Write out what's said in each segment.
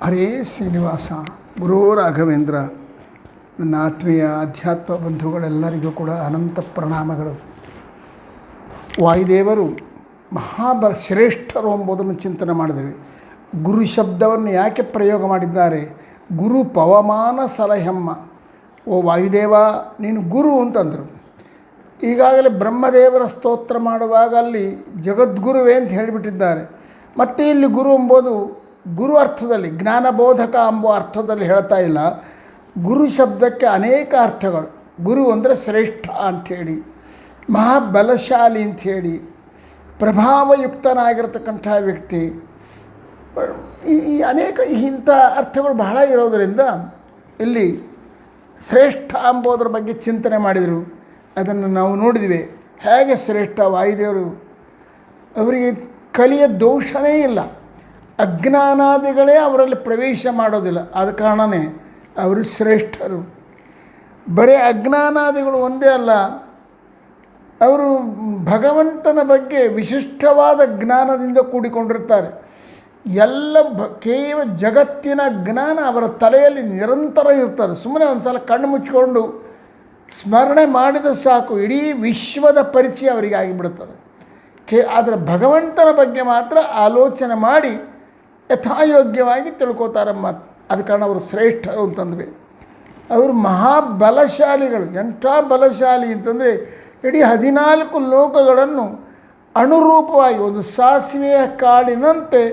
ಹರೇ ಶ್ರೀನಿವಾಸ ಗುರು ರಾಘವೇಂದ್ರ. ನನ್ನ ಆತ್ಮೀಯ ಅಧ್ಯಾತ್ಮ ಬಂಧುಗಳೆಲ್ಲರಿಗೂ ಕೂಡ ಅನಂತ ಪ್ರಣಾಮಗಳು. ವಾಯುದೇವರು ಶ್ರೇಷ್ಠರು ಎಂಬುದನ್ನು ಚಿಂತನೆ ಮಾಡಿದ್ದೇವೆ. ಗುರು ಶಬ್ದವನ್ನು ಯಾಕೆ ಪ್ರಯೋಗ ಮಾಡಿದ್ದಾರೆ? ಗುರು ಪವಮಾನ ಸಲಹೆಮ್ಮ. ಓ ವಾಯುದೇವ ನೀನು ಗುರು ಅಂತಂದರು. ಈಗಾಗಲೇ ಬ್ರಹ್ಮದೇವರ ಸ್ತೋತ್ರ ಮಾಡುವಾಗ ಅಲ್ಲಿ ಜಗದ್ಗುರುವೇ ಅಂತ ಹೇಳಿಬಿಟ್ಟಿದ್ದಾರೆ. ಮತ್ತು ಇಲ್ಲಿ ಗುರು ಎಂಬುದು ಗುರು ಅರ್ಥದಲ್ಲಿ, ಜ್ಞಾನಬೋಧಕ ಎಂಬ ಅರ್ಥದಲ್ಲಿ ಹೇಳ್ತಾ ಇಲ್ಲ. ಗುರು ಶಬ್ದಕ್ಕೆ ಅನೇಕ ಅರ್ಥಗಳು. ಗುರು ಅಂದರೆ ಶ್ರೇಷ್ಠ ಅಂಥೇಳಿ, ಮಹಾಬಲಶಾಲಿ ಅಂಥೇಳಿ, ಪ್ರಭಾವಯುಕ್ತನಾಗಿರ್ತಕ್ಕಂಥ ವ್ಯಕ್ತಿ, ಈ ಅನೇಕ ಇಂಥ ಅರ್ಥಗಳು ಬಹಳ ಇರೋದರಿಂದ ಇಲ್ಲಿ ಶ್ರೇಷ್ಠ ಎಂಬುದರ ಬಗ್ಗೆ ಚಿಂತನೆ ಮಾಡಿದರು. ಅದನ್ನು ನಾವು ನೋಡಿದ್ವಿ. ಹೇಗೆ ಶ್ರೇಷ್ಠ ವಾಯುದೇವರು, ಅವರಿಗೆ ಕಲಿಯ ದೋಷನೇ ಇಲ್ಲ, ಅಜ್ಞಾನಾದಿಗಳೇ ಅವರಲ್ಲಿ ಪ್ರವೇಶ ಮಾಡೋದಿಲ್ಲ. ಆದ ಕಾರಣವೇ ಅವರು ಶ್ರೇಷ್ಠರು. ಬರೀ ಅಜ್ಞಾನಾದಿಗಳು ಒಂದೇ ಅಲ್ಲ, ಅವರು ಭಗವಂತನ ಬಗ್ಗೆ ವಿಶಿಷ್ಟವಾದ ಜ್ಞಾನದಿಂದ ಕೂಡಿಕೊಂಡಿರ್ತಾರೆ. ಎಲ್ಲ ಕೇವಲ ಜಗತ್ತಿನ ಜ್ಞಾನ ಅವರ ತಲೆಯಲ್ಲಿ ನಿರಂತರ ಇರ್ತಾರೆ. ಸುಮ್ಮನೆ ಒಂದು ಸಲ ಕಣ್ಣು ಮುಚ್ಚಿಕೊಂಡು ಸ್ಮರಣೆ ಮಾಡಿದ ಸಾಕು, ಇಡೀ ವಿಶ್ವದ ಪರಿಚಯ ಅವರಿಗೆ ಆಗಿಬಿಡುತ್ತದೆ. ಆದರೆ ಭಗವಂತನ ಬಗ್ಗೆ ಮಾತ್ರ ಆಲೋಚನೆ ಮಾಡಿ ಯಥಾಯೋಗ್ಯವಾಗಿ ತಿಳ್ಕೋತಾರಮ್ಮ. ಅದ ಕಾರಣ ಅವರು ಶ್ರೇಷ್ಠರು ಅಂತಂದ್ವಿ. ಅವರು ಮಹಾಬಲಶಾಲಿಗಳು. ಎಂಥ ಬಲಶಾಲಿ ಅಂತಂದರೆ ಇಡೀ 14 ಲೋಕಗಳನ್ನು ಅನುರೂಪವಾಗಿ ಒಂದು ಸಾಸಿವೆಯ ಕಾಳಿನಂತೆ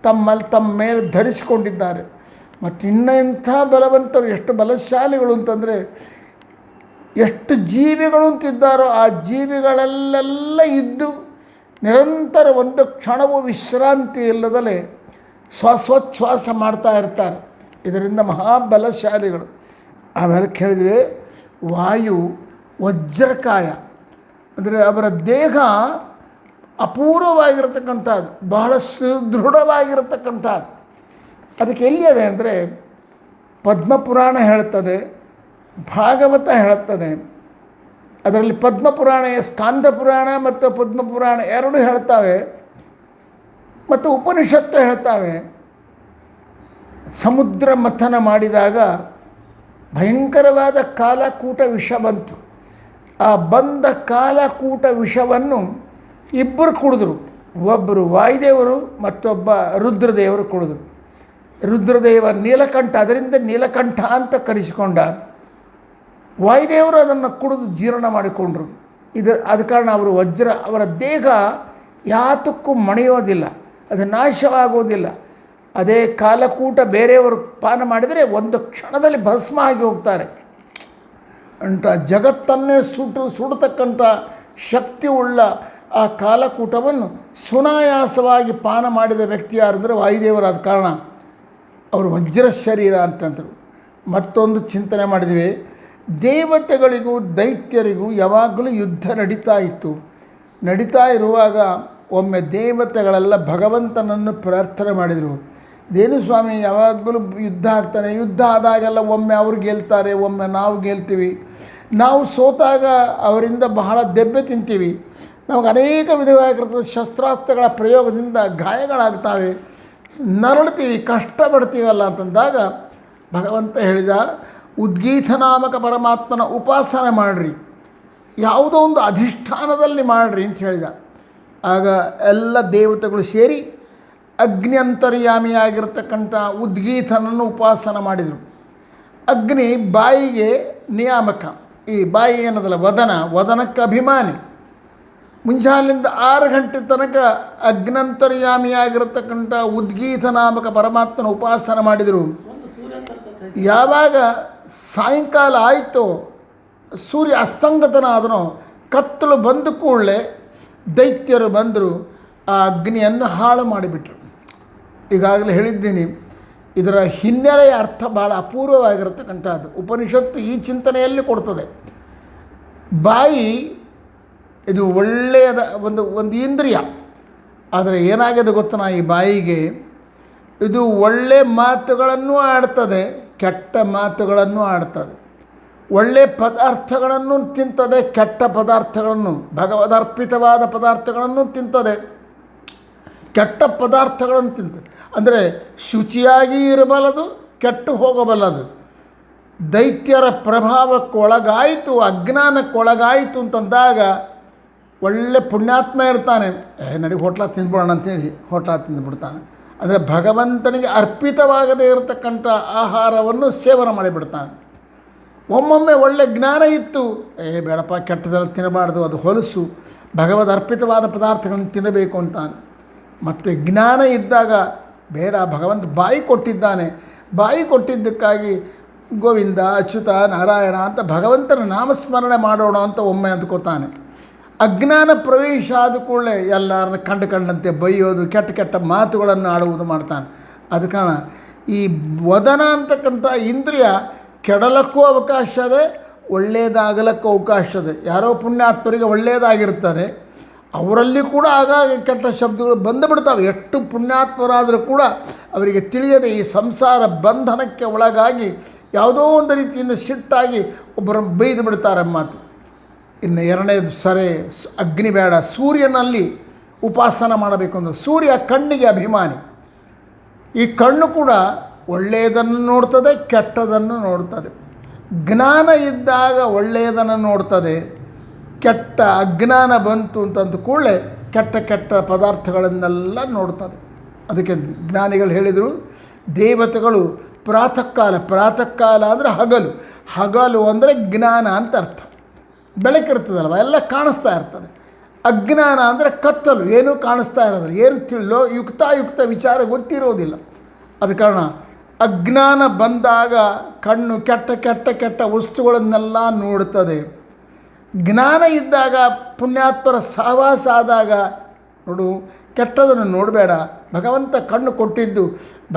ತಮ್ಮ ಮೇಲೆ ಧರಿಸಿಕೊಂಡಿದ್ದಾರೆ. ಮತ್ತು ಇಂಥ ಬಲವಂತರು, ಎಷ್ಟು ಬಲಶಾಲಿಗಳು ಅಂತಂದರೆ, ಎಷ್ಟು ಜೀವಿಗಳು ಅಂತಿದ್ದಾರೋ ಆ ಜೀವಿಗಳಲ್ಲೆಲ್ಲ ಇದ್ದು ನಿರಂತರ ಒಂದು ಕ್ಷಣವೂ ವಿಶ್ರಾಂತಿ ಇಲ್ಲದಲೇ ಶ್ವಾಸೋಚ್ಛ್ವಾಸ ಮಾಡ್ತಾ ಇರ್ತಾರೆ. ಇದರಿಂದ ಮಹಾಬಲಶಾಲಿಗಳು. ಆಮೇಲೆ ಕೇಳಿದ್ವಿ, ವಾಯು ವಜ್ರಕಾಯ ಅಂದರೆ ಅವರ ದೇಹ ಅಪೂರ್ವವಾಗಿರತಕ್ಕಂಥದ್ದು, ಬಹಳ ಸುದೃಢವಾಗಿರತಕ್ಕಂಥದ್ದು. ಅದಕ್ಕೆ ಎಲ್ಲಿ ಅದೆ ಅಂದರೆ ಪದ್ಮಪುರಾಣ ಹೇಳ್ತದೆ, ಭಾಗವತ ಹೇಳ್ತದೆ. ಅದರಲ್ಲಿ ಪದ್ಮಪುರಾಣ, ಸ್ಕಾಂದ ಪುರಾಣ ಮತ್ತು ಪದ್ಮಪುರಾಣ ಎರಡೂ ಹೇಳ್ತಾವೆ. ಮತ್ತು ಉಪನಿಷತ್ತು ಹೇಳ್ತಾವೆ. ಸಮುದ್ರ ಮಥನ ಮಾಡಿದಾಗ ಭಯಂಕರವಾದ ಕಾಲಕೂಟ ವಿಷ ಬಂತು. ಆ ಬಂದ ಕಾಲಕೂಟ ವಿಷವನ್ನು ಇಬ್ಬರು ಕುಡಿದ್ರು. ಒಬ್ಬರು ವಾಯುದೇವರು, ಮತ್ತೊಬ್ಬ ರುದ್ರದೇವರು ಕುಡಿದ್ರು. ರುದ್ರದೇವ ನೀಲಕಂಠ, ಅದರಿಂದ ನೀಲಕಂಠ ಅಂತ ಕರೆಸಿಕೊಂಡ. ವಾಯುದೇವರು ಅದನ್ನು ಕುಡಿದು ಜೀರ್ಣ ಮಾಡಿಕೊಂಡ್ರು. ಆದ ಕಾರಣ ಅವರು ವಜ್ರ, ಅವರ ದೇಹ ಯಾತಕ್ಕೂ ಮಣಿಯೋದಿಲ್ಲ, ಅದು ನಾಶವಾಗುವುದಿಲ್ಲ. ಅದೇ ಕಾಲಕೂಟ ಬೇರೆಯವರು ಪಾನ ಮಾಡಿದರೆ ಒಂದು ಕ್ಷಣದಲ್ಲಿ ಭಸ್ಮ ಆಗಿ ಹೋಗ್ತಾರೆ. ಅಂಥ ಜಗತ್ತನ್ನೇ ಸುಡತಕ್ಕಂಥ ಶಕ್ತಿ ಉಳ್ಳ ಆ ಕಾಲಕೂಟವನ್ನು ಸುನಾಯಾಸವಾಗಿ ಪಾನ ಮಾಡಿದ ವ್ಯಕ್ತಿ ಯಾರಂದರೆ ವಾಯುದೇವರಾದ ಕಾರಣ ಅವರು ವಜ್ರ ಶರೀರ ಅಂತಂದರು. ಮತ್ತೊಂದು ಚಿಂತನೆ ಮಾಡಿದ್ವಿ, ದೇವತೆಗಳಿಗೂ ದೈತ್ಯರಿಗೂ ಯಾವಾಗಲೂ ಯುದ್ಧ ನಡೀತಾ ಇರುವಾಗ ಒಮ್ಮೆ ದೇವತೆಗಳೆಲ್ಲ ಭಗವಂತನನ್ನು ಪ್ರಾರ್ಥನೆ ಮಾಡಿದರು. ಇದೇನು ಸ್ವಾಮಿ, ಯಾವಾಗಲೂ ಯುದ್ಧ ಆಗ್ತಾನೆ, ಯುದ್ಧ ಆದಾಗೆಲ್ಲ ಒಮ್ಮೆ ಅವ್ರು ಗೆಲ್ತಾರೆ, ಒಮ್ಮೆ ನಾವು ಗೆಲ್ತೀವಿ. ನಾವು ಸೋತಾಗ ಅವರಿಂದ ಬಹಳ ದೆಬ್ಬೆ ತಿಂತೀವಿ. ನಮಗೆ ಅನೇಕ ವಿಧವಾಗಿರ್ತದೆ ಶಸ್ತ್ರಾಸ್ತ್ರಗಳ ಪ್ರಯೋಗದಿಂದ ಗಾಯಗಳಾಗ್ತವೆ, ನರಳ್ತೀವಿ, ಕಷ್ಟಪಡ್ತೀವಲ್ಲ ಅಂತಂದಾಗ ಭಗವಂತ ಹೇಳಿದ, ಉದ್ಗೀತ ನಾಮಕ ಪರಮಾತ್ಮನ ಉಪಾಸನೆ ಮಾಡಿರಿ, ಯಾವುದೋ ಒಂದು ಅಧಿಷ್ಠಾನದಲ್ಲಿ ಮಾಡಿರಿ ಅಂತ ಹೇಳಿದ. ಆಗ ಎಲ್ಲ ದೇವತೆಗಳು ಸೇರಿ ಅಗ್ನಿ ಅಂತರ್ಯಾಮಿಯಾಗಿರ್ತಕ್ಕಂಥ ಉದ್ಗೀತನನ್ನು ಉಪಾಸನ ಮಾಡಿದರು. ಅಗ್ನಿ ಬಾಯಿಗೆ ನಿಯಾಮಕ, ಈ ಬಾಯಿ ಏನದಲ್ಲ ವದನಕ್ಕೆ ಅಭಿಮಾನಿ. ಮುಂಜಾನೆಯಿಂದ 6 ಗಂಟೆ ತನಕ ಅಗ್ನಂತರ್ಯಾಮಿಯಾಗಿರ್ತಕ್ಕಂಥ ಉದ್ಗೀತ ನಾಮಕ ಪರಮಾತ್ಮನ ಉಪಾಸನ ಮಾಡಿದರು. ಯಾವಾಗ ಸಾಯಂಕಾಲ ಆಯಿತೋ, ಸೂರ್ಯ ಅಸ್ತಂಗತನಾದನೋ, ಕತ್ತಲು ಬಂದ ಕೂಡಲೇ ದೈತ್ಯರು ಬಂದರು, ಆ ಅಗ್ನಿಯನ್ನು ಹಾಳು ಮಾಡಿಬಿಟ್ರು. ಈಗಾಗಲೇ ಹೇಳಿದ್ದೀನಿ, ಇದರ ಹಿನ್ನೆಲೆಯ ಅರ್ಥ ಭಾಳ ಅಪೂರ್ವವಾಗಿರತಕ್ಕಂಥದ್ದು. ಉಪನಿಷತ್ತು ಈ ಚಿಂತನೆಯಲ್ಲಿ ಕೊಡ್ತದೆ. ಬಾಯಿ ಇದು ಒಳ್ಳೆಯದ ಒಂದು ಇಂದ್ರಿಯ. ಆದರೆ ಏನಾಗಿದೆ ಗೊತ್ತನಾ, ಈ ಬಾಯಿಗೆ ಇದು ಒಳ್ಳೆ ಮಾತುಗಳನ್ನು ಆಡ್ತದೆ, ಕೆಟ್ಟ ಮಾತುಗಳನ್ನು ಆಡ್ತದೆ. ಒಳ್ಳೆ ಪದಾರ್ಥಗಳನ್ನು ತಿಂತದೆ, ಕೆಟ್ಟ ಪದಾರ್ಥಗಳನ್ನು, ಭಗವದರ್ಪಿತವಾದ ಪದಾರ್ಥಗಳನ್ನು ತಿಂತದೆ, ಕೆಟ್ಟ ಪದಾರ್ಥಗಳನ್ನು ತಿಂತದೆ. ಅಂದರೆ ಶುಚಿಯಾಗಿ ಇರಬಲ್ಲದು, ಕೆಟ್ಟು ಹೋಗಬಲ್ಲದು. ದೈತ್ಯರ ಪ್ರಭಾವಕ್ಕೊಳಗಾಯಿತು, ಅಜ್ಞಾನಕ್ಕೊಳಗಾಯಿತು ಅಂತಂದಾಗ ಒಳ್ಳೆ ಪುಣ್ಯಾತ್ಮ ಇರ್ತಾನೆ, ನಡಿ ಹೋಟ್ಲ ತಿಂದ್ಬಿಡೋಣ ಅಂತೇಳಿ ಹೋಟ್ಲ ತಿಂದುಬಿಡ್ತಾನೆ. ಅಂದರೆ ಭಗವಂತನಿಗೆ ಅರ್ಪಿತವಾಗದೇ ಇರತಕ್ಕಂಥ ಆಹಾರವನ್ನು ಸೇವನೆ ಮಾಡಿಬಿಡ್ತಾನೆ. ಒಮ್ಮೊಮ್ಮೆ ಒಳ್ಳೆ ಜ್ಞಾನ ಇತ್ತು, ಬೇಡಪ್ಪ ಕೆಟ್ಟದೆಲ್ಲ ತಿನ್ನಬಾರ್ದು, ಅದು ಹೊಲಸು, ಭಗವದ್ ಅರ್ಪಿತವಾದ ಪದಾರ್ಥಗಳನ್ನು ತಿನ್ನಬೇಕು ಅಂತಾನೆ. ಮತ್ತು ಜ್ಞಾನ ಇದ್ದಾಗ ಬೇಡ, ಭಗವಂತ ಬಾಯಿ ಕೊಟ್ಟಿದ್ದಾನೆ, ಬಾಯಿ ಕೊಟ್ಟಿದ್ದಕ್ಕಾಗಿ ಗೋವಿಂದ ಅಚ್ಯುತ ನಾರಾಯಣ ಅಂತ ಭಗವಂತನ ನಾಮಸ್ಮರಣೆ ಮಾಡೋಣ ಅಂತ ಒಮ್ಮೆ ಅಂದ್ಕೋತಾನೆ. ಅಜ್ಞಾನ ಪ್ರವೇಶ ಆದ ಕೂಡಲೇ ಎಲ್ಲರನ್ನ ಕಂಡಂತೆ ಬೈಯೋದು, ಕೆಟ್ಟ ಕೆಟ್ಟ ಮಾತುಗಳನ್ನು ಆಡುವುದು ಮಾಡ್ತಾನೆ. ಅದ ಕಾರಣ ಈ ವದನ ಅಂತಕ್ಕಂಥ ಇಂದ್ರಿಯ ಕೆಡಲಕ್ಕೂ ಅವಕಾಶ ಇದೆ, ಒಳ್ಳೆಯದಾಗಲಕ್ಕೂ ಅವಕಾಶ ಇದೆ. ಯಾರೋ ಪುಣ್ಯಾತ್ಮರಿಗೆ ಒಳ್ಳೆಯದಾಗಿರ್ತಾರೆ, ಅವರಲ್ಲಿ ಕೂಡ ಆಗಾಗ ಕೆಟ್ಟ ಶಬ್ದಗಳು ಬಂದುಬಿಡ್ತಾವೆ. ಎಷ್ಟು ಪುಣ್ಯಾತ್ಮರಾದರೂ ಕೂಡ ಅವರಿಗೆ ತಿಳಿಯದೆ ಈ ಸಂಸಾರ ಬಂಧನಕ್ಕೆ ಒಳಗಾಗಿ ಯಾವುದೋ ಒಂದು ರೀತಿಯಿಂದ ಸಿಟ್ಟಾಗಿ ಒಬ್ಬರನ್ನು ಬೈದು ಬಿಡ್ತಾರೆ ಮಾತು. ಇನ್ನು ಎರಡನೇದು ಸರಿ, ಅಗ್ನಿ ಬೇಡ, ಸೂರ್ಯನಲ್ಲಿ ಉಪಾಸನ ಮಾಡಬೇಕು ಅಂದರೆ ಸೂರ್ಯ ಕಣ್ಣಿಗೆ ಅಭಿಮಾನಿ. ಈ ಕಣ್ಣು ಕೂಡ ಒಳ್ಳೆಯದನ್ನು ನೋಡ್ತದೆ, ಕೆಟ್ಟದನ್ನು ನೋಡ್ತದೆ. ಜ್ಞಾನ ಇದ್ದಾಗ ಒಳ್ಳೆಯದನ್ನು ನೋಡ್ತದೆ, ಕೆಟ್ಟ ಅಜ್ಞಾನ ಬಂತು ಅಂತಂದ ಕೂಡಲೇ ಕೆಟ್ಟ ಕೆಟ್ಟ ಪದಾರ್ಥಗಳನ್ನೆಲ್ಲ ನೋಡ್ತದೆ. ಅದಕ್ಕೆ ಜ್ಞಾನಿಗಳು ಹೇಳಿದರು, ದೇವತೆಗಳು ಪ್ರಾತಃ ಕಾಲ ಅಂದರೆ ಹಗಲು ಅಂದರೆ ಜ್ಞಾನ ಅಂತ ಅರ್ಥ. ಬೆಳಕಿರ್ತದಲ್ವ, ಎಲ್ಲ ಕಾಣಿಸ್ತಾ ಇರ್ತದೆ. ಅಜ್ಞಾನ ಅಂದರೆ ಕತ್ತಲು, ಏನೂ ಕಾಣಿಸ್ತಾ ಇರೋದಿಲ್ಲ, ಏನು ತಿಳಿಲೋ ಯುಕ್ತ ವಿಚಾರ ಗೊತ್ತಿರೋದಿಲ್ಲ. ಅದ ಕಾರಣ ಅಜ್ಞಾನ ಬಂದಾಗ ಕಣ್ಣು ಕೆಟ್ಟ ವಸ್ತುಗಳನ್ನೆಲ್ಲ ನೋಡ್ತದೆ. ಜ್ಞಾನ ಇದ್ದಾಗ ಪುಣ್ಯಾತ್ಮರ ಸಹವಾಸ ಆದಾಗ ನೋಡು, ಕೆಟ್ಟದನ್ನು ನೋಡಬೇಡ. ಭಗವಂತ ಕಣ್ಣು ಕೊಟ್ಟಿದ್ದು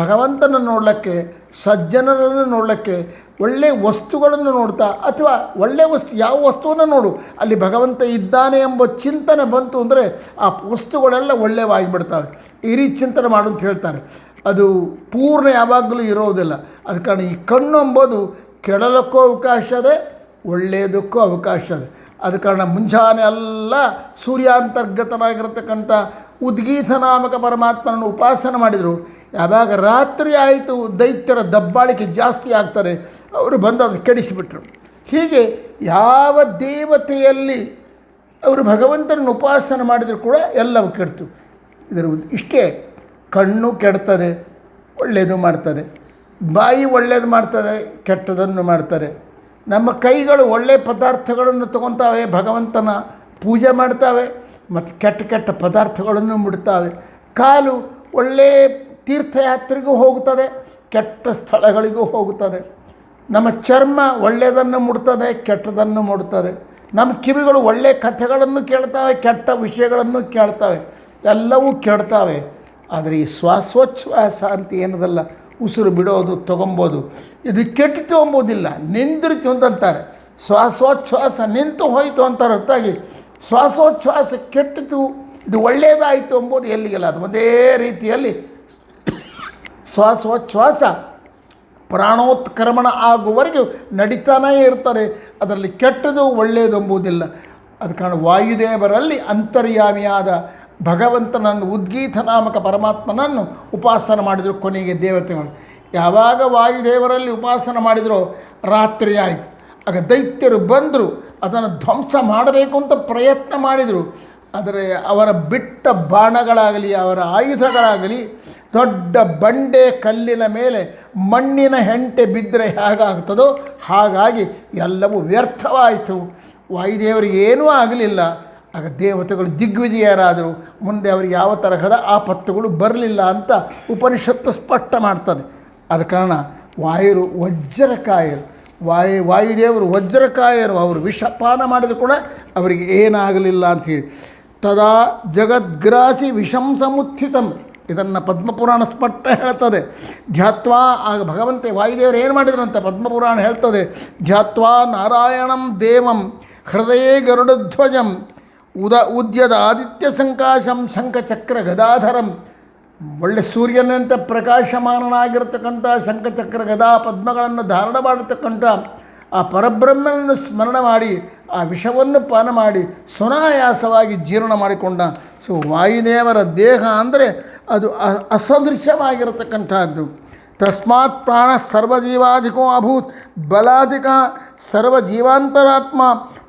ಭಗವಂತನ ನೋಡಲಿಕ್ಕೆ, ಸಜ್ಜನರನ್ನು ನೋಡಲಿಕ್ಕೆ, ಒಳ್ಳೆಯ ವಸ್ತುಗಳನ್ನು ನೋಡ್ತಾ, ಅಥವಾ ಒಳ್ಳೆಯ ವಸ್ತು ಯಾವ ವಸ್ತುವನ್ನು ನೋಡು, ಅಲ್ಲಿ ಭಗವಂತ ಇದ್ದಾನೆ ಎಂಬ ಚಿಂತನೆ ಬಂತು ಅಂದರೆ ಆ ವಸ್ತುಗಳೆಲ್ಲ ಒಳ್ಳೆಯವಾಗಿಬಿಡ್ತವೆ. ಈ ರೀತಿ ಚಿಂತನೆ ಮಾಡು ಅಂತ ಹೇಳ್ತಾರೆ. ಅದು ಪೂರ್ಣ ಯಾವಾಗಲೂ ಇರೋದಿಲ್ಲ. ಅದ ಕಾರಣ ಈ ಕಣ್ಣು ಎಂಬುದು ಕೆಡಲಕ್ಕೂ ಅವಕಾಶ ಇದೆ, ಒಳ್ಳೆಯದಕ್ಕೂ ಅವಕಾಶ ಇದೆ. ಅದ ಕಾರಣ ಮುಂಜಾನೆ ಎಲ್ಲ ಸೂರ್ಯಾಂತರ್ಗತನಾಗಿರತಕ್ಕಂಥ ಉದ್ಗೀತ ನಾಮಕ ಪರಮಾತ್ಮನನ್ನು ಉಪಾಸನೆ ಮಾಡಿದರು. ಯಾವಾಗ ರಾತ್ರಿ ಆಯಿತು, ದೈತ್ಯರ ದಬ್ಬಾಳಿಕೆ ಜಾಸ್ತಿ ಆಗ್ತದೆ, ಅವರು ಬಂದು ಅದು ಕೆಡಿಸಿಬಿಟ್ರು. ಹೀಗೆ ಯಾವ ದೇವತೆಯಲ್ಲಿ ಅವರು ಭಗವಂತನನ್ನು ಉಪಾಸನೆ ಮಾಡಿದರೂ ಕೂಡ ಎಲ್ಲವೂ ಕೆಡ್ತು. ಇದರ ಇಷ್ಟೇ, ಕಣ್ಣು ಕೆಡ್ತದೆ, ಒಳ್ಳೆಯದು ಮಾಡ್ತದೆ. ಬಾಯಿ ಒಳ್ಳೆಯದು ಮಾಡ್ತದೆ, ಕೆಟ್ಟದನ್ನು ಮಾಡ್ತಾರೆ. ನಮ್ಮ ಕೈಗಳು ಒಳ್ಳೆಯ ಪದಾರ್ಥಗಳನ್ನು ತಗೊತಾವೆ, ಭಗವಂತನ ಪೂಜೆ ಮಾಡ್ತಾವೆ, ಮತ್ತು ಕೆಟ್ಟ ಪದಾರ್ಥಗಳನ್ನು ಮುಡ್ತಾವೆ. ಕಾಲು ಒಳ್ಳೆಯ ತೀರ್ಥಯಾತ್ರೆಗೂ ಹೋಗುತ್ತದೆ, ಕೆಟ್ಟ ಸ್ಥಳಗಳಿಗೂ ಹೋಗುತ್ತದೆ. ನಮ್ಮ ಚರ್ಮ ಒಳ್ಳೆಯದನ್ನು ಮುಡ್ತದೆ, ಕೆಟ್ಟದನ್ನು ಮುಡ್ತದೆ. ನಮ್ಮ ಕಿವಿಗಳು ಒಳ್ಳೆಯ ಕಥೆಗಳನ್ನು ಕೇಳ್ತಾವೆ, ಕೆಟ್ಟ ವಿಷಯಗಳನ್ನು ಕೇಳ್ತವೆ, ಎಲ್ಲವೂ ಕೆಡ್ತಾವೆ. ಆದರೆ ಈ ಶ್ವಾಸೋಚ್ಛ್ವಾಸ ಅಂತ ಏನದಲ್ಲ, ಉಸಿರು ಬಿಡೋದು, ತೊಗೊಂಬೋದು, ಇದು ಕೆಟ್ಟಿತು ಎಂಬುದಿಲ್ಲ, ನಿಂದಿರಿತು ಅಂತಂತಾರೆ. ಶ್ವಾಸೋಚ್ಛ್ವಾಸ ನಿಂತು ಹೋಯಿತು ಅಂತಾರೆ ಹೊರತಾಗಿ ಶ್ವಾಸೋಚ್ಛ್ವಾಸ ಕೆಟ್ಟಿತು, ಇದು ಒಳ್ಳೆಯದಾಯಿತು ಎಂಬುದು ಎಲ್ಲಿಗೆಲ್ಲ. ಅದು ಒಂದೇ ರೀತಿಯಲ್ಲಿ ಶ್ವಾಸೋಚ್ಛ್ವಾಸ ಪ್ರಾಣೋತ್ಕ್ರಮಣ ಆಗುವವರೆಗೂ ನಡೀತಾನೇ ಇರ್ತಾರೆ. ಅದರಲ್ಲಿ ಕೆಟ್ಟದು ಒಳ್ಳೆಯದು ಎಂಬುದಿಲ್ಲ. ಅದ ಕಾರಣ ವಾಯುದೇವರಲ್ಲಿ ಅಂತರ್ಯಾಮಿಯಾದ ಭಗವಂತನನ್ನು, ಉದ್ಗೀತ ನಾಮಕ ಪರಮಾತ್ಮನನ್ನು ಉಪಾಸನೆ ಮಾಡಿದರು. ಕೊನೆಗೆ ದೇವತೆಗಳು ಯಾವಾಗ ವಾಯುದೇವರಲ್ಲಿ ಉಪಾಸನೆ ಮಾಡಿದರೋ ರಾತ್ರಿ ಆಯಿತು. ಆಗ ದೈತ್ಯರು ಬಂದರು, ಅದನ್ನು ಧ್ವಂಸ ಮಾಡಬೇಕು ಅಂತ ಪ್ರಯತ್ನ ಮಾಡಿದರು. ಆದರೆ ಅವರ ಬಿಟ್ಟ ಬಾಣಗಳಾಗಲಿ, ಅವರ ಆಯುಧಗಳಾಗಲಿ, ದೊಡ್ಡ ಬಂಡೆ ಕಲ್ಲಿನ ಮೇಲೆ ಮಣ್ಣಿನ ಹೆಂಟೆ ಬಿದ್ದರೆ ಹೇಗಾಗ್ತದೋ ಹಾಗಾಗಿ ಎಲ್ಲವೂ ವ್ಯರ್ಥವಾಯಿತು. ವಾಯುದೇವರಿಗೆ ಏನೂ ಆಗಲಿಲ್ಲ. ಆಗ ದೇವತೆಗಳು ದಿಗ್ವಿಜಯರಾದರು. ಮುಂದೆ ಅವರಿಗೆ ಯಾವ ತರಹದ ಆಪತ್ತುಗಳು ಬರಲಿಲ್ಲ ಅಂತ ಉಪನಿಷತ್ತು ಸ್ಪಷ್ಟ ಮಾಡ್ತದೆ. ಆದ ಕಾರಣ ವಜ್ರಕಾಯರು, ವಾಯುದೇವರು ವಜ್ರಕಾಯರು. ಅವರು ವಿಷಪಾನ ಮಾಡಿದರೂ ಕೂಡ ಅವರಿಗೆ ಏನಾಗಲಿಲ್ಲ ಅಂಥೇಳಿ. ತದಾ ಜಗದ್ಗ್ರಾಸಿ ವಿಷಂ ಸಮುತ್ಥಿತಂ, ಇದನ್ನು ಪದ್ಮಪುರಾಣ ಸ್ಪಷ್ಟ ಹೇಳ್ತದೆ. ಧ್ಯಾತ್ವಾ, ಆಗ ಭಗವಂತ ವಾಯುದೇವರು ಏನು ಮಾಡಿದ್ರಂತ ಪದ್ಮಪುರಾಣ ಹೇಳ್ತದೆ. ಧ್ಯಾತ್ವಾ ನಾರಾಯಣಂ ದೇವಂ ಹೃದಯೇ ಗರುಡಧ್ವಜಂ ಉದ್ಯದ ಆದಿತ್ಯ ಸಂಕಾಶಂ ಶಂಖಚಕ್ರ ಗದಾಧರಂ. ಒಳ್ಳೆ ಸೂರ್ಯನಂತೆ ಪ್ರಕಾಶಮಾನನಾಗಿರ್ತಕ್ಕಂಥ ಶಂಖಚಕ್ರ ಗದಾ ಪದ್ಮಗಳನ್ನು ಧಾರಣ ಮಾಡಿರ್ತಕ್ಕಂಥ ಆ ಪರಬ್ರಹ್ಮನನ್ನು ಸ್ಮರಣೆ ಮಾಡಿ ಆ ವಿಷವನ್ನು ಪಾನ ಮಾಡಿ ಸುನಾಯಾಸವಾಗಿ ಜೀರ್ಣ ಮಾಡಿಕೊಂಡ. ಸೊ ವಾಯುದೇವರ ದೇಹ ಅಂದರೆ ಅದು ಅಸದೃಶ್ಯವಾಗಿರತಕ್ಕಂಥದ್ದು. ತಸ್ಮಾತ್ ಪ್ರಾಣ ಸರ್ವಜೀವಾಧಿಕೋ ಅಭೂತ್ ಬಲಾಧಿಕ ಸರ್ವಜೀವಾಂತರಾತ್ಮ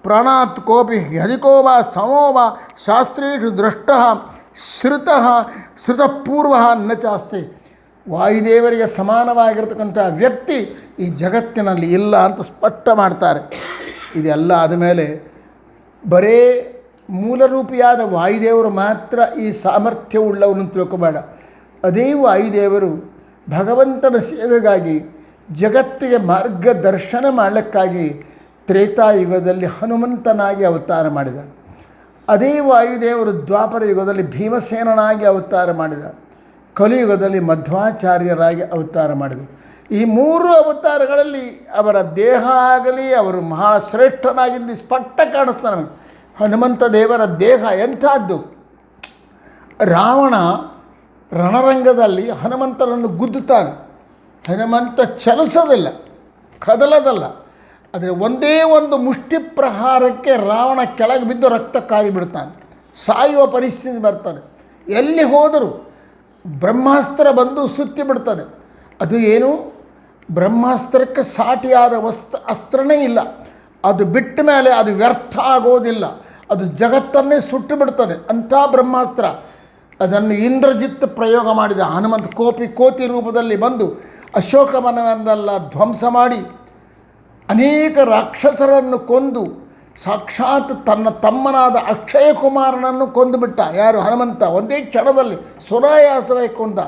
ಪ್ರಾಣಾತ್ ಕೋಪಿ ಅಧಿಕೋ ವಾ ಸಮೋ ವಾ ಶಾಸ್ತ್ರೇಷು ದೃಷ್ಟಃ ಶ್ರುತಪೂರ್ವ ನ ಚಾಸ್ತಿ. ವಾಯುದೇವರಿಗೆ ಸಮಾನವಾಗಿರ್ತಕ್ಕಂಥ ವ್ಯಕ್ತಿ ಈ ಜಗತ್ತಿನಲ್ಲಿ ಇಲ್ಲ ಅಂತ ಸ್ಪಷ್ಟ ಮಾಡ್ತಾರೆ. ಇದೆಲ್ಲ ಆದಮೇಲೆ ಬರೇ ಮೂಲರೂಪಿಯಾದ ವಾಯುದೇವರು ಮಾತ್ರ ಈ ಸಾಮರ್ಥ್ಯವುಳ್ಳವನು ತಿಳ್ಕೊಬೇಡ. ಅದೇ ವಾಯುದೇವರು ಭಗವಂತನ ಸೇವೆಗಾಗಿ ಜಗತ್ತಿಗೆ ಮಾರ್ಗದರ್ಶನ ಮಾಡಲಿಕ್ಕಾಗಿ ತ್ರೇತಾಯುಗದಲ್ಲಿ ಹನುಮಂತನಾಗಿ ಅವತಾರ ಮಾಡಿದ. ಅದೇ ವಾಯುದೇವರು ದ್ವಾಪರ ಯುಗದಲ್ಲಿ ಭೀಮಸೇನನಾಗಿ ಅವತಾರ ಮಾಡಿದ. ಕಲಿಯುಗದಲ್ಲಿ ಮಧ್ವಾಚಾರ್ಯರಾಗಿ ಅವತಾರ ಮಾಡಿದರು. ಈ ಮೂರು ಅವತಾರಗಳಲ್ಲಿ ಅವರ ದೇಹ ಆಗಲಿ ಅವರು ಮಹಾಶ್ರೇಷ್ಠನಾಗಿದ್ದು ಸ್ಪಷ್ಟ ಕಾಣಿಸ್ತಾನೆ ನಮಗೆ. ಹನುಮಂತ ದೇವರ ದೇಹ ಎಂಥದ್ದು! ರಾವಣ ರಣರಂಗದಲ್ಲಿ ಹನುಮಂತನನ್ನು ಗುದ್ದುತ್ತಾನೆ. ಹನುಮಂತ ಚಲಿಸೋದಿಲ್ಲ, ಕದಲದಲ್ಲ. ಆದರೆ ಒಂದೇ ಒಂದು ಮುಷ್ಟಿ ಪ್ರಹಾರಕ್ಕೆ ರಾವಣ ಕೆಳಗೆ ಬಿದ್ದು ರಕ್ತ ಕಾರಿಬಿಡ್ತಾನೆ, ಸಾಯುವ ಪರಿಸ್ಥಿತಿ ಬರ್ತಾನೆ. ಎಲ್ಲಿ ಹೋದರೂ ಬ್ರಹ್ಮಾಸ್ತ್ರ ಬಂದು ಸುತ್ತಿ ಬಿಡ್ತಾನೆ. ಅದು ಏನು, ಬ್ರಹ್ಮಾಸ್ತ್ರಕ್ಕೆ ಸಾಟಿಯಾದ ಅಸ್ತ್ರನೇ ಇಲ್ಲ. ಅದು ಬಿಟ್ಟ ಮೇಲೆ ಅದು ವ್ಯರ್ಥ ಆಗೋದಿಲ್ಲ, ಅದು ಜಗತ್ತನ್ನೇ ಸುಟ್ಟು ಬಿಡ್ತಾನೆ ಅಂಥ ಬ್ರಹ್ಮಾಸ್ತ್ರ. ಅದನ್ನು ಇಂದ್ರಜಿತ್ ಪ್ರಯೋಗ ಮಾಡಿದ ಹನುಮಂತ ಕೋತಿ ರೂಪದಲ್ಲಿ ಬಂದು ಅಶೋಕವನವನ್ನೆಲ್ಲ ಧ್ವಂಸ ಮಾಡಿ ಅನೇಕ ರಾಕ್ಷಸರನ್ನು ಕೊಂದು ಸಾಕ್ಷಾತ್ ತನ್ನ ತಮ್ಮನಾದ ಅಕ್ಷಯ ಕುಮಾರನನ್ನು ಕೊಂದುಬಿಟ್ಟ. ಯಾರು? ಹನುಮಂತ. ಒಂದೇ ಕ್ಷಣದಲ್ಲಿ ಸುರಾಯಾಸವೇ ಕೊಂದ.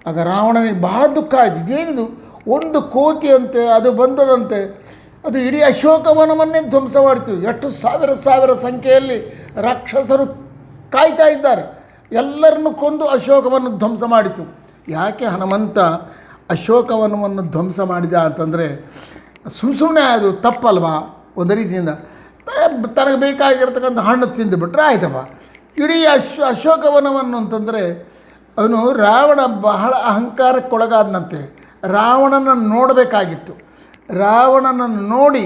ಆಗ ರಾವಣನಿಗೆ ಬಹಳ ದುಃಖ ಆಯಿತು. ಇದೇನಿದು, ಒಂದು ಕೋತಿಯಂತೆ ಅದು ಬಂದದಂತೆ ಅದು ಇಡೀ ಅಶೋಕವನವನ್ನೇ ಧ್ವಂಸ ಮಾಡ್ತೀವಿ. ಎಷ್ಟು ಸಾವಿರ ಸಂಖ್ಯೆಯಲ್ಲಿ ರಾಕ್ಷಸರು ಕಾಯ್ತಾ ಇದ್ದಾರೆ. ಎಲ್ಲರನ್ನು ಕೊಂದು ಅಶೋಕವನ್ನು ಧ್ವಂಸ ಮಾಡಿತು. ಯಾಕೆ ಹನುಮಂತ ಅಶೋಕವನವನ್ನು ಧ್ವಂಸ ಮಾಡಿದ ಅಂತಂದರೆ ಸುಮ್ಮನೆ ಅದು ತಪ್ಪಲ್ವಾ? ಒಂದು ರೀತಿಯಿಂದ ತನಗೆ ಬೇಕಾಗಿರ್ತಕ್ಕಂಥ ಹಣ್ಣು ತಿಂದುಬಿಟ್ರೆ ಆಯ್ತಪ್ಪ. ಇಡೀ ಅಶೋಕವನವನ್ನು ಅಂತಂದರೆ ಅವನು ರಾವಣ ಬಹಳ ಅಹಂಕಾರಕ್ಕೊಳಗಾದನಂತೆ. ರಾವಣನನ್ನು ನೋಡಬೇಕಾಗಿತ್ತು. ರಾವಣನನ್ನು ನೋಡಿ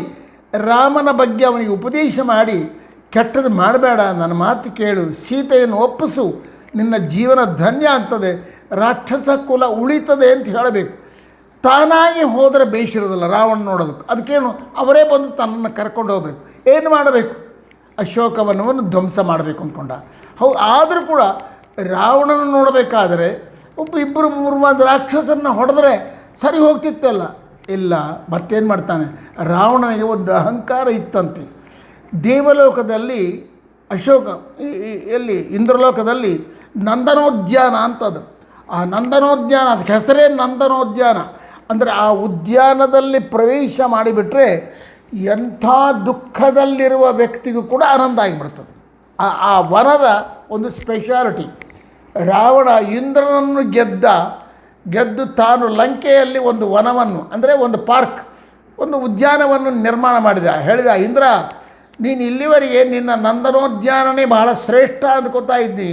ರಾಮನ ಬಗ್ಗೆ ಅವನಿಗೆ ಉಪದೇಶ ಮಾಡಿ, ಕೆಟ್ಟದ್ದು ಮಾಡಬೇಡ, ನನ್ನ ಮಾತು ಕೇಳು, ಸೀತೆಯನ್ನು ಒಪ್ಪಿಸು, ನಿನ್ನ ಜೀವನ ಧನ್ಯ ಆಗ್ತದೆ, ರಾಕ್ಷಸ ಕುಲ ಉಳಿತದೆ ಅಂತ ಹೇಳಬೇಕು. ತಾನಾಗಿ ಹೋದರೆ ಬೇಯಿಸಿರೋದಿಲ್ಲ ರಾವಣ ನೋಡೋದಕ್ಕೆ. ಅದಕ್ಕೇನು, ಅವರೇ ಬಂದು ತನ್ನನ್ನು ಕರ್ಕೊಂಡು ಹೋಗಬೇಕು. ಏನು ಮಾಡಬೇಕು? ಅಶೋಕವನವನ್ನು ಧ್ವಂಸ ಮಾಡಬೇಕು ಅಂದ್ಕೊಂಡ. ಹೌದು, ಆದರೂ ಕೂಡ ರಾವಣನ ನೋಡಬೇಕಾದರೆ ಇಬ್ಬರು ಮೂರು ಮಂದಿ ರಾಕ್ಷಸರನ್ನ ಹೊಡೆದ್ರೆ ಸರಿ ಹೋಗ್ತಿತ್ತಲ್ಲ. ಇಲ್ಲ, ಮತ್ತೇನು ಮಾಡ್ತಾನೆ, ರಾವಣನಿಗೆ ಒಂದು ಅಹಂಕಾರ ಇತ್ತಂತೆ. ದೇವಲೋಕದಲ್ಲಿ ಅಶೋಕ, ಎಲ್ಲಿ ಇಂದ್ರಲೋಕದಲ್ಲಿ ನಂದನೋದ್ಯಾನ ಅಂತದು. ಆ ನಂದನೋದ್ಯಾನ, ಅದಕ್ಕೆ ಹೆಸರೇ ನಂದನೋದ್ಯಾನ. ಅಂದರೆ ಆ ಉದ್ಯಾನದಲ್ಲಿ ಪ್ರವೇಶ ಮಾಡಿಬಿಟ್ರೆ ಎಂಥ ದುಃಖದಲ್ಲಿರುವ ವ್ಯಕ್ತಿಗೂ ಕೂಡ ಆನಂದ ಆಗಿಬಿಡ್ತದೆ. ಆ ವನದ ಒಂದು ಸ್ಪೆಷಾಲಿಟಿ. ರಾವಣ ಇಂದ್ರನನ್ನು ಗೆದ್ದು ತಾನು ಲಂಕೆಯಲ್ಲಿ ಒಂದು ವನವನ್ನು, ಅಂದರೆ ಒಂದು ಪಾರ್ಕ್, ಒಂದು ಉದ್ಯಾನವನ್ನು ನಿರ್ಮಾಣ ಮಾಡಿದ. ಹೇಳಿದ, ಇಂದ್ರ, ನೀನು ಇಲ್ಲಿವರೆಗೆ ನಿನ್ನ ನಂದನೋದ್ಯಾನನೇ ಬಹಳ ಶ್ರೇಷ್ಠ ಅಂದ್ಕೋತಾ ಇದ್ದಿ,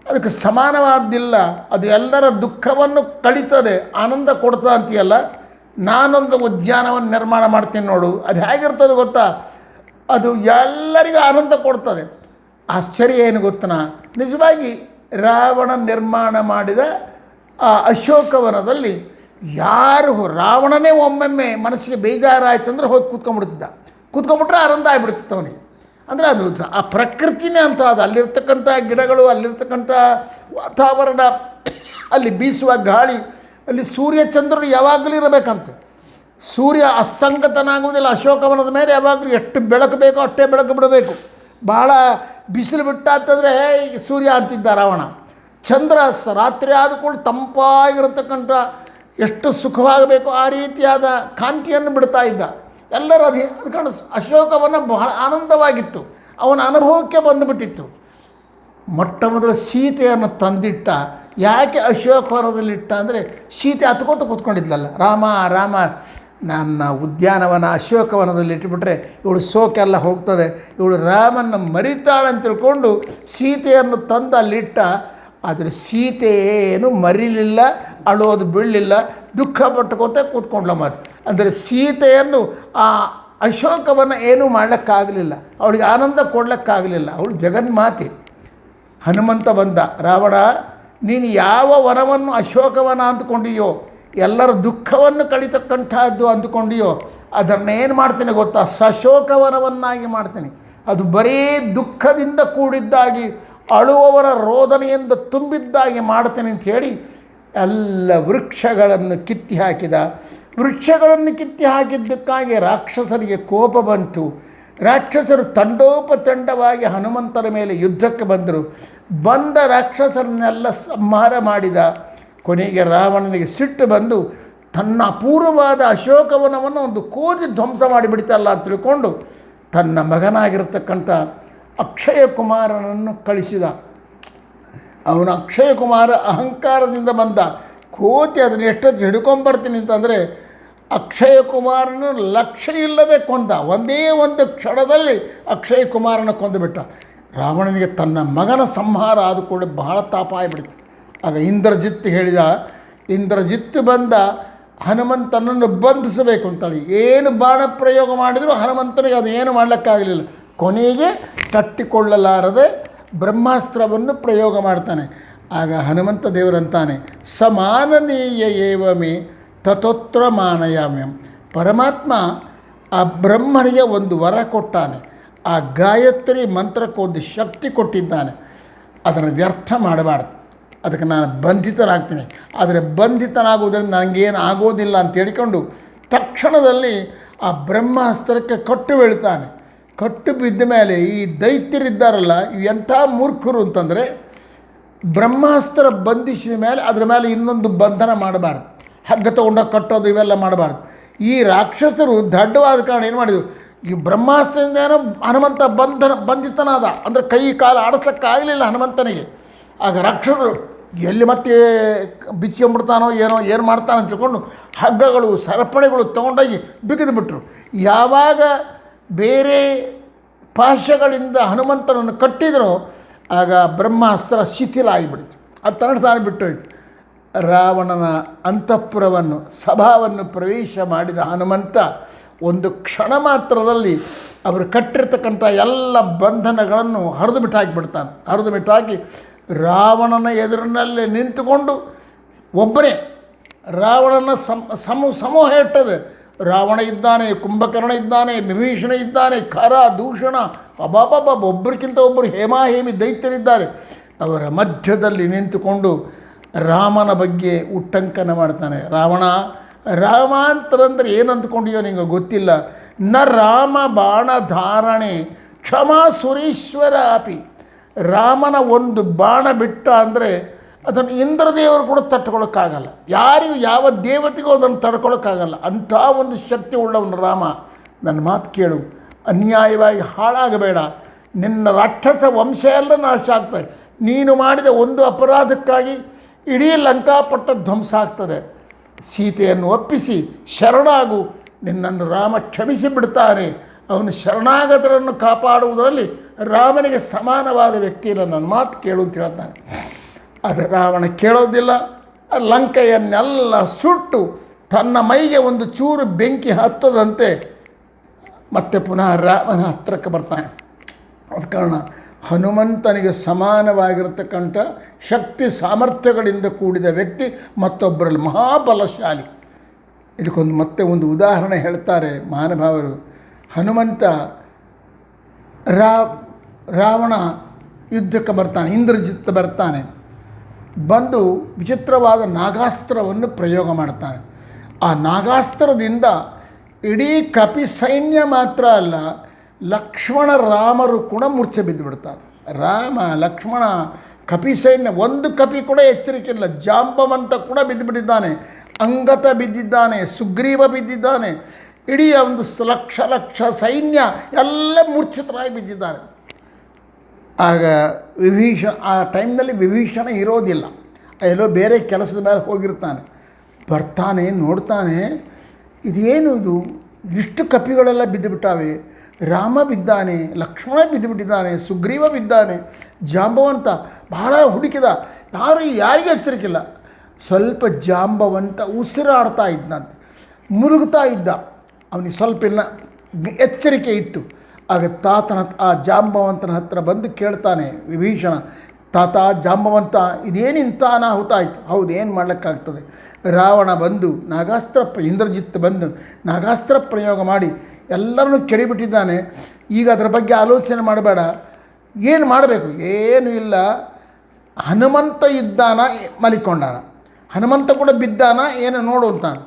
ಅದಕ್ಕೆ ಸಮಾನವಾದ್ದಿಲ್ಲ. ಅದು ಎಲ್ಲರ ದುಃಖವನ್ನು ಕಳೀತದೆ, ಆನಂದ ಕೊಡ್ತಾ ಅಂತೀಯಲ್ಲ. ನಾನೊಂದು ಉದ್ಯಾನವನ್ನು ನಿರ್ಮಾಣ ಮಾಡ್ತೀನಿ ನೋಡು, ಅದು ಹೇಗಿರ್ತದೆ ಗೊತ್ತಾ? ಅದು ಎಲ್ಲರಿಗೂ ಆನಂದ ಕೊಡ್ತದೆ. ಆಶ್ಚರ್ಯ ಏನು ಗೊತ್ತನಾ? ನಿಜವಾಗಿ ರಾವಣ ನಿರ್ಮಾಣ ಮಾಡಿದ ಆ ಅಶೋಕವನದಲ್ಲಿ ಯಾರು, ರಾವಣನೇ ಒಮ್ಮೊಮ್ಮೆ ಮನಸ್ಸಿಗೆ ಬೇಜಾರಾಯಿತು ಅಂದರೆ ಹೋಗಿ ಕೂತ್ಕೊಂಡ್ಬಿಟ್ರೆ ಆನಂದ ಆಗಿಬಿಡ್ತಿತ್ತು ಅವನಿಗೆ. ಅಂದರೆ ಅದು ಆ ಪ್ರಕೃತಿನೇ ಅಂತ. ಅದು ಅಲ್ಲಿರ್ತಕ್ಕಂಥ ಗಿಡಗಳು, ಅಲ್ಲಿರ್ತಕ್ಕಂಥ ವಾತಾವರಣ, ಅಲ್ಲಿ ಬೀಸುವ ಗಾಳಿ, ಅಲ್ಲಿ ಸೂರ್ಯ ಚಂದ್ರರು ಯಾವಾಗಲೂ ಇರಬೇಕಂತೆ. ಸೂರ್ಯ ಅಸ್ತಂಗತನಾಗುವುದಿಲ್ಲ. ಅಶೋಕವನದ ಮೇಲೆ ಯಾವಾಗಲೂ ಎಷ್ಟು ಬೆಳಕು ಬೇಕೋ ಅಷ್ಟೇ ಬೆಳಕು ಬಿಡಬೇಕು. ಭಾಳ ಬಿಸಿಲು ಬಿಟ್ಟಾತಂದರೆ ಸೂರ್ಯ ಅಂತಿದ್ದ ರಾವಣ. ಚಂದ್ರ ರಾತ್ರಿ ಆದಕೊಂಡು ತಂಪಾಗಿರತಕ್ಕಂಥ ಎಷ್ಟು ಸುಖವಾಗಬೇಕು ಆ ರೀತಿಯಾದ ಕಾಂತಿಯನ್ನು ಬಿಡ್ತಾ ಇದ್ದ. ಎಲ್ಲರೂ ಅದು ಕಾಣ ಅಶೋಕವನ ಬಹಳ ಆನಂದವಾಗಿತ್ತು, ಅವನ ಅನುಭವಕ್ಕೆ ಬಂದುಬಿಟ್ಟಿತ್ತು. ಮೊಟ್ಟ ಮೊದಲು ಸೀತೆಯನ್ನು ತಂದಿಟ್ಟ. ಯಾಕೆ ಅಶೋಕವನದಲ್ಲಿಟ್ಟ ಅಂದರೆ ಸೀತೆ ಹತ್ಕೋತ ಕೂತ್ಕೊಂಡಿದ್ಲಲ್ಲ. ರಾಮ ನನ್ನ ಉದ್ಯಾನವನ ಅಶೋಕವನದಲ್ಲಿ ಇಟ್ಟುಬಿಟ್ರೆ ಇವಳು ಶೋಕೆಲ್ಲ ಹೋಗ್ತದೆ, ಇವಳು ರಾಮನ್ನು ಮರಿತಾಳಂತ ತಿಳ್ಕೊಂಡು ಸೀತೆಯನ್ನು ತಂದು ಅಲ್ಲಿಟ್ಟ. ಆದರೆ ಸೀತೆ ಏನು ಮರಿಲಿಲ್ಲ, ಅಳೋದು ಬೀಳಲಿಲ್ಲ, ದುಃಖ ಪಟ್ಟುಕೋತ ಕೂತ್ಕೊಂಡ್ಲ. ಮಾತು ಅಂದರೆ ಸೀತೆಯನ್ನು ಆ ಅಶೋಕವನ್ನು ಏನೂ ಮಾಡಲಿಕ್ಕಾಗಲಿಲ್ಲ, ಅವಳಿಗೆ ಆನಂದ ಕೊಡಲಿಕ್ಕಾಗಲಿಲ್ಲ. ಅವಳು ಜಗನ್ಮಾತೆ. ಹನುಮಂತ ಬಂದ, ರಾವಣ ನೀನು ಯಾವ ವನವನ್ನು ಅಶೋಕವನ ಅಂದ್ಕೊಂಡಿಯೋ, ಎಲ್ಲರ ದುಃಖವನ್ನು ಕಳಿತಕ್ಕಂಥದ್ದು ಅಂದುಕೊಂಡಿಯೋ, ಅದನ್ನೇನು ಮಾಡ್ತೀನಿ ಗೊತ್ತಾ, ಸಶೋಕವನವನ್ನಾಗಿ ಮಾಡ್ತೀನಿ. ಅದು ಬರೀ ದುಃಖದಿಂದ ಕೂಡಿದ್ದಾಗಿ, ಅಳುವವರ ರೋದನೆಯಿಂದ ತುಂಬಿದ್ದಾಗಿ ಮಾಡ್ತೀನಿ ಅಂತ ಹೇಳಿ ಎಲ್ಲ ವೃಕ್ಷಗಳನ್ನು ಕಿತ್ತಿ ಹಾಕಿದ. ವೃಕ್ಷಗಳನ್ನು ಕಿತ್ತಿ ಹಾಕಿದ್ದಕ್ಕಾಗಿ ರಾಕ್ಷಸರಿಗೆ ಕೋಪ ಬಂತು. ರಾಕ್ಷಸರು ತಂಡೋಪತಂಡವಾಗಿ ಹನುಮಂತನ ಮೇಲೆ ಯುದ್ಧಕ್ಕೆ ಬಂದರು. ಬಂದ ರಾಕ್ಷಸರನ್ನೆಲ್ಲ ಸಂಹಾರ ಮಾಡಿದ. ಕೊನೆಗೆ ರಾವಣನಿಗೆ ಸಿಟ್ಟು ಬಂದು ತನ್ನ ಅಪೂರ್ವವಾದ ಅಶೋಕವನವನ್ನು ಒಂದು ಕೋದಿ ಧ್ವಂಸ ಮಾಡಿಬಿಡ್ತಲ್ಲ ಅಂತ ತಿಳ್ಕೊಂಡು ತನ್ನ ಮಗನಾಗಿರ್ತಕ್ಕಂಥ ಅಕ್ಷಯ ಕುಮಾರನನ್ನು ಕಳಿಸಿದ. ಅವನು ಅಕ್ಷಯ ಕುಮಾರ ಅಹಂಕಾರದಿಂದ ಬಂದ. ಕೋತಿ ಅದನ್ನು ಎಷ್ಟೊತ್ತು ಹಿಡ್ಕೊಂಬರ್ತೀನಿ ಅಂತಂದರೆ ಅಕ್ಷಯ ಕುಮಾರನು ಲಕ್ಷ್ಯ ಇಲ್ಲದೆ ಕೊಂದ. ಒಂದೇ ಒಂದು ಕ್ಷಣದಲ್ಲಿ ಅಕ್ಷಯ ಕುಮಾರನ ಕೊಂದುಬಿಟ್ಟ. ರಾವಣನಿಗೆ ತನ್ನ ಮಗನ ಸಂಹಾರ ಆದ ಕೂಡ ಬಹಳ ತಾಪ ಆಗಿಬಿಡ್ತು. ಆಗ ಇಂದ್ರಜಿತ್ ಹೇಳಿದ, ಇಂದ್ರಜಿತ್ ಬಂದ ಹನುಮಂತನನ್ನು ಬಂಧಿಸಬೇಕು ಅಂತೇಳಿ ಏನು ಬಾಣ ಪ್ರಯೋಗ ಮಾಡಿದರೂ ಹನುಮಂತನಿಗೆ ಅದು ಏನು ಮಾಡಲಿಕ್ಕಾಗಲಿಲ್ಲ. ಕೊನೆಗೆ ತಟ್ಟಿಕೊಳ್ಳಲಾರದೆ ಬ್ರಹ್ಮಾಸ್ತ್ರವನ್ನು ಪ್ರಯೋಗ ಮಾಡ್ತಾನೆ. ಆಗ ಹನುಮಂತ ದೇವರಂತಾನೆ, ಸಮಾನನೀಯ ಏವಮೇ ತತೋತ್ರ ಮಾನಯಾಮ್ಯಂ. ಪರಮಾತ್ಮ ಆ ಬ್ರಹ್ಮನಿಗೆ ಒಂದು ವರ ಕೊಟ್ಟಾನೆ. ಆ ಗಾಯತ್ರಿ ಮಂತ್ರಕ್ಕೊಂದು ಶಕ್ತಿ ಕೊಟ್ಟಿದ್ದಾನೆ. ಅದನ್ನು ವ್ಯರ್ಥ ಮಾಡಬಾರ್ದು. ಅದಕ್ಕೆ ನಾನು ಬಂಧಿತನಾಗ್ತೀನಿ. ಆದರೆ ಬಂಧಿತನಾಗುವುದರಿಂದ ನನಗೇನು ಆಗೋದಿಲ್ಲ ಅಂತ ಹೇಳಿಕೊಂಡು ತಕ್ಷಣದಲ್ಲಿ ಆ ಬ್ರಹ್ಮಾಸ್ತ್ರಕ್ಕೆ ಕಟ್ಟು ಬೀಳ್ತಾನೆ. ಕಟ್ಟು ಬಿದ್ದ ಮೇಲೆ ಈ ದೈತ್ಯರಿದ್ದಾರಲ್ಲ, ಎಂಥ ಮೂರ್ಖರು ಅಂತಂದರೆ, ಬ್ರಹ್ಮಾಸ್ತ್ರ ಬಂಧಿಸಿದ ಮೇಲೆ ಅದರ ಮೇಲೆ ಇನ್ನೊಂದು ಬಂಧನ ಮಾಡಬಾರ್ದು, ಹಗ್ಗ ತೊಗೊಂಡಾಗ ಕಟ್ಟೋದು ಇವೆಲ್ಲ ಮಾಡಬಾರ್ದು. ಈ ರಾಕ್ಷಸರು ದಡ್ಡವಾದ ಕಾರಣ ಏನು ಮಾಡಿದರು, ಈ ಬ್ರಹ್ಮಾಸ್ತ್ರದಿಂದ ಏನೋ ಹನುಮಂತ ಬಂಧಿತನಾದ. ಅಂದರೆ ಕೈ ಕಾಲು ಆಡಿಸ್ಲಿಕ್ಕಾಗಲಿಲ್ಲ ಹನುಮಂತನಿಗೆ. ಆಗ ರಾಕ್ಷಸರು ಎಲ್ಲಿ ಮತ್ತೆ ಬಿಚ್ಕೊಂಡ್ಬಿಡ್ತಾನೋ ಏನು ಮಾಡ್ತಾನೋ ಅಂತ ತಿಳ್ಕೊಂಡು ಹಗ್ಗಗಳು ಸರಪಣಿಗಳು ತೊಗೊಂಡೋಗಿ ಬಿಗಿದುಬಿಟ್ರು. ಯಾವಾಗ ಬೇರೆ ಪಾಶಗಳಿಂದ ಹನುಮಂತನನ್ನು ಕಟ್ಟಿದರೋ ಆಗ ಬ್ರಹ್ಮಾಸ್ತ್ರ ಶಿಥಿಲ ಆಗಿಬಿಡ್ತು. ಅದು ತಾನು ಬಿಟ್ಟೋಯ್ತು. ರಾವಣನ ಅಂತಃಪುರವನ್ನು ಸಭಾವನ್ನು ಪ್ರವೇಶ ಮಾಡಿದ ಹನುಮಂತ ಒಂದು ಕ್ಷಣ ಮಾತ್ರದಲ್ಲಿ ಅವರು ಕಟ್ಟಿರ್ತಕ್ಕಂಥ ಎಲ್ಲ ಬಂಧನಗಳನ್ನು ಹರಿದು ಬಿಟ್ಟಾಕಿಬಿಡ್ತಾನೆ. ಹರಿದು ಬಿಟ್ಟಾಕಿ ರಾವಣನ ಎದುರಿನಲ್ಲೇ ನಿಂತುಕೊಂಡು ಒಬ್ಬನೇ ರಾವಣನ ಸಮೂಹ ಇಟ್ಟದೆ. ರಾವಣ ಇದ್ದಾನೆ, ಕುಂಭಕರ್ಣ ಇದ್ದಾನೆ, ವಿಭೀಷಣ ಇದ್ದಾನೆ, ಖರ ದೂಷಣ, ಅಬಾಬಾಬಾಬ, ಒಬ್ಬರಿಗಿಂತ ಒಬ್ಬರು ಹೇಮಾಹೇಮಿ ದೈತ್ಯರಿದ್ದಾರೆ. ಅವರ ಮಧ್ಯದಲ್ಲಿ ನಿಂತುಕೊಂಡು ರಾಮನ ಬಗ್ಗೆ ಉಟ್ಟಂಕನ ಮಾಡ್ತಾನೆ. ರಾಮಾಂತರಂದ್ರೆ ಏನು ಅಂದ್ಕೊಂಡಿಯೋ ನಿಮಗೆ ಗೊತ್ತಿಲ್ಲ. ನ ರಾಮ ಬಾಣ ಧಾರಣೆ ಕ್ಷಮಾ ಸುರೀಶ್ವರ ಅಪಿ. ರಾಮನ ಒಂದು ಬಾಣ ಬಿಟ್ಟ ಅಂದರೆ ಅದನ್ನು ಇಂದ್ರದೇವರು ಕೂಡ ತಟ್ಕೊಳ್ಳೋಕ್ಕಾಗಲ್ಲ. ಯಾರಿಗೂ ಯಾವ ದೇವತೆಗೂ ಅದನ್ನು ತಡ್ಕೊಳ್ಳೋಕ್ಕಾಗಲ್ಲ. ಅಂಥ ಒಂದು ಶಕ್ತಿ ಉಳ್ಳವನು ರಾಮ. ನನ್ನ ಮಾತು ಕೇಳು, ಅನ್ಯಾಯವಾಗಿ ಹಾಳಾಗಬೇಡ. ನಿನ್ನ ರಾಕ್ಷಸ ವಂಶ ಎಲ್ಲ ನಾಶ ಆಗ್ತದೆ. ನೀನು ಮಾಡಿದ ಒಂದು ಅಪರಾಧಕ್ಕಾಗಿ ಇಡೀ ಲಂಕಾಪಟ್ಟ ಧ್ವಂಸ ಆಗ್ತದೆ. ಸೀತೆಯನ್ನು ಒಪ್ಪಿಸಿ ಶರಣಾಗು, ನಿನ್ನನ್ನು ರಾಮ ಕ್ಷಮಿಸಿ ಬಿಡ್ತಾನೆ. ಅವನು ಶರಣಾಗತರನ್ನು ಕಾಪಾಡುವುದರಲ್ಲಿ ರಾಮನಿಗೆ ಸಮಾನವಾದ ವ್ಯಕ್ತಿ ಇಲ್ಲ. ನನ್ನ ಮಾತು ಕೇಳು ಅಂತ ಹೇಳ್ತಾನೆ. ಆದರೆ ರಾವಣ ಕೇಳೋದಿಲ್ಲ. ಲಂಕೆಯನ್ನೆಲ್ಲ ಸುಟ್ಟು ತನ್ನ ಮೈಗೆ ಒಂದು ಚೂರು ಬೆಂಕಿ ಹತ್ತದಂತೆ ಮತ್ತೆ ಪುನಃ ರಾಮನ ಹತ್ತಿರಕ್ಕೆ ಬರ್ತಾನೆ. ಆದ ಕಾರಣ ಹನುಮಂತನಿಗೆ ಸಮಾನವಾಗಿರತಕ್ಕಂಥ ಶಕ್ತಿ ಸಾಮರ್ಥ್ಯಗಳಿಂದ ಕೂಡಿದ ವ್ಯಕ್ತಿ ಮತ್ತೊಬ್ಬರಲ್ಲಿ ಮಹಾಬಲಶಾಲಿ. ಇದಕ್ಕೊಂದು ಮತ್ತೆ ಒಂದು ಉದಾಹರಣೆ ಹೇಳ್ತಾರೆ ಮಹಾನುಭಾವರು. ಹನುಮಂತ ರಾವಣ ಯುದ್ಧಕ್ಕೆ ಬರ್ತಾನೆ, ಇಂದ್ರಜಿತ್ ಬರ್ತಾನೆ. ಬಂದು ವಿಚಿತ್ರವಾದ ನಾಗಾಸ್ತ್ರವನ್ನು ಪ್ರಯೋಗ ಮಾಡ್ತಾನೆ. ಆ ನಾಗಾಸ್ತ್ರದಿಂದ ಇಡೀ ಕಪಿ ಸೈನ್ಯ ಮಾತ್ರ ಅಲ್ಲ, ಲಕ್ಷ್ಮಣ ರಾಮರು ಕೂಡ ಮೂರ್ಛೆ ಬಿದ್ದು ಬಿಡ್ತಾರೆ. ರಾಮ ಲಕ್ಷ್ಮಣ ಕಪಿ ಸೈನ್ಯ, ಒಂದು ಕಪಿ ಕೂಡ ಎಚ್ಚರಿಕೆ ಇಲ್ಲ. ಜಾಂಬವಂತ ಕೂಡ ಬಿದ್ದುಬಿಟ್ಟಿದ್ದಾನೆ, ಅಂಗತ ಬಿದ್ದಿದ್ದಾನೆ, ಸುಗ್ರೀವ ಬಿದ್ದಿದ್ದಾನೆ. ಇಡೀ ಒಂದು ಲಕ್ಷ ಸೈನ್ಯ ಎಲ್ಲ ಮೂರ್ಛಿತರಾಗಿ ಬಿದ್ದಿದ್ದಾರೆ. ಆಗ ಆ ಟೈಮ್ನಲ್ಲಿ ವಿಭೀಷಣ ಇರೋದಿಲ್ಲ, ಎಲ್ಲೋ ಬೇರೆ ಕೆಲಸದ ಮೇಲೆ ಹೋಗಿರ್ತಾನೆ. ಬರ್ತಾನೆ, ನೋಡ್ತಾನೆ, ಇದೇನು ಇದು, ಇಷ್ಟು ಕಪಿಗಳೆಲ್ಲ ಬಿದ್ದುಬಿಟ್ಟಾವೆ. ರಾಮ ಬಿದ್ದಾನೆ, ಲಕ್ಷ್ಮಣ ಬಿದ್ದುಬಿಟ್ಟಿದ್ದಾನೆ, ಸುಗ್ರೀವ ಬಿದ್ದಾನೆ, ಜಾಂಬವಂತ. ಬಹಳ ಹುಡುಕಿದ, ಯಾರಿಗೂ ಎಚ್ಚರಿಕಿಲ್ಲ. ಸ್ವಲ್ಪ ಜಾಂಬವಂತ ಉಸಿರಾಡ್ತಾ ಇದ್ದಂತೆ, ಮುಳುಗ್ತಾ ಇದ್ದ. ಅವನಿಗೆ ಸ್ವಲ್ಪ ಇಲ್ಲ ಎಚ್ಚರಿಕೆ ಇತ್ತು. ಆಗ ಆ ಜಾಂಬವಂತನ ಹತ್ರ ಬಂದು ಕೇಳ್ತಾನೆ ವಿಭೀಷಣ, ತಾತ ಜಾಂಬವಂತ ಇದೇನಿಂತ ಅನಾಹುತ ಆಯಿತು. ಹೌದು, ಏನು ಮಾಡಲಿಕ್ಕಾಗ್ತದೆ. ರಾವಣ ಬಂದು ಇಂದ್ರಜಿತ್ ಬಂದು ನಾಗಾಸ್ತ್ರ ಪ್ರಯೋಗ ಮಾಡಿ ಎಲ್ಲರನ್ನೂ ಕೆಡಿಬಿಟ್ಟಿದ್ದಾನೆ. ಈಗ ಅದರ ಬಗ್ಗೆ ಆಲೋಚನೆ ಮಾಡಬೇಡ. ಏನು ಮಾಡಬೇಕು? ಏನೂ ಇಲ್ಲ. ಹನುಮಂತ ಇದ್ದಾನ, ಮಲಿಕೊಂಡಾನ. ಹನುಮಂತ ಕೂಡ ಬಿದ್ದಾನ, ಏನು ನೋಡು ಅಂತಾನೆ.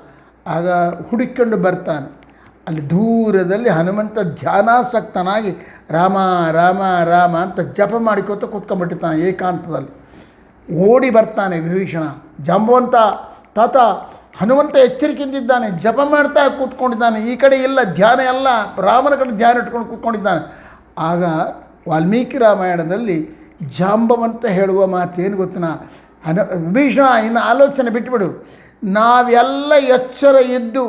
ಆಗ ಹುಡುಕೊಂಡು ಬರ್ತಾನೆ. ಅಲ್ಲಿ ದೂರದಲ್ಲಿ ಹನುಮಂತ ಧ್ಯಾನಾಸಕ್ತನಾಗಿ ರಾಮ ರಾಮ ರಾಮ ಅಂತ ಜಪ ಮಾಡಿಕೊತ ಕೂತ್ಕೊಂಡ್ಬಿಟ್ಟಿರ್ತಾನೆ ಏಕಾಂತದಲ್ಲಿ. ಓಡಿ ಬರ್ತಾನೆ ವಿಭೀಷಣ. ಜಾಂಬವಂತ, ತಾತ ಹನುಮಂತ ಎಚ್ಚರಿಕೆಯಿಂದಿದ್ದಾನೆ, ಜಪ ಮಾಡ್ತಾ ಕೂತ್ಕೊಂಡಿದ್ದಾನೆ. ಈ ಕಡೆ ಇಲ್ಲ, ಧ್ಯಾನ ಎಲ್ಲ ರಾಮನ ಕಡೆ ಧ್ಯಾನ ಇಟ್ಕೊಂಡು ಕೂತ್ಕೊಂಡಿದ್ದಾನೆ. ಆಗ ವಾಲ್ಮೀಕಿ ರಾಮಾಯಣದಲ್ಲಿ ಜಾಂಬವಂತ ಹೇಳುವ ಮಾತೇನು ಗೊತ್ತಿನ, ವಿಭೀಷಣ ಇನ್ನು ಆಲೋಚನೆ ಬಿಟ್ಟುಬಿಡು. ನಾವೆಲ್ಲ ಎಚ್ಚರ ಇದ್ದು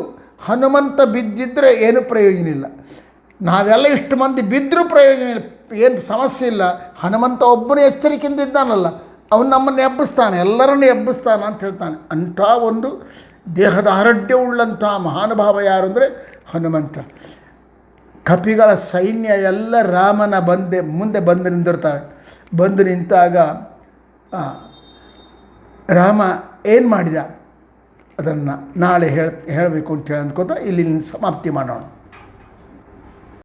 ಹನುಮಂತ ಬಿದ್ದಿದ್ದರೆ ಏನು ಪ್ರಯೋಜನ ಇಲ್ಲ. ನಾವೆಲ್ಲ ಇಷ್ಟು ಮಂದಿ ಬಿದ್ದರೂ ಪ್ರಯೋಜನ ಇಲ್ಲ, ಏನು ಸಮಸ್ಯೆ ಇಲ್ಲ. ಹನುಮಂತ ಒಬ್ಬನೇ ಎಚ್ಚರಿಕೆಯಿಂದ ಇದ್ದಾನಲ್ಲ, ಅವನು ನಮ್ಮನ್ನು ಎಬ್ಬಿಸ್ತಾನೆ, ಎಲ್ಲರನ್ನೂ ಎಬ್ಬಿಸ್ತಾನೆ ಅಂತ ಹೇಳ್ತಾನೆ. ಅಂಥ ಒಂದು ದೇಹದ ಆರೋಗ್ಯವುಳ್ಳಂಥ ಮಹಾನುಭಾವ ಯಾರು ಅಂದರೆ ಹನುಮಂತ. ಕಪಿಗಳ ಸೈನ್ಯ ಎಲ್ಲ ರಾಮನ ಮುಂದೆ ಬಂದು ನಿಂದಿರ್ತಾವೆ. ಬಂದು ನಿಂತಾಗ ರಾಮ ಏನು ಮಾಡಿದ ಅದನ್ನು ನಾಳೆ ಹೇಳಬೇಕು ಅಂತೇಳಿ ಅಂದ್ಕೋತ ಇಲ್ಲಿ ಸಮಾಪ್ತಿ ಮಾಡೋಣ.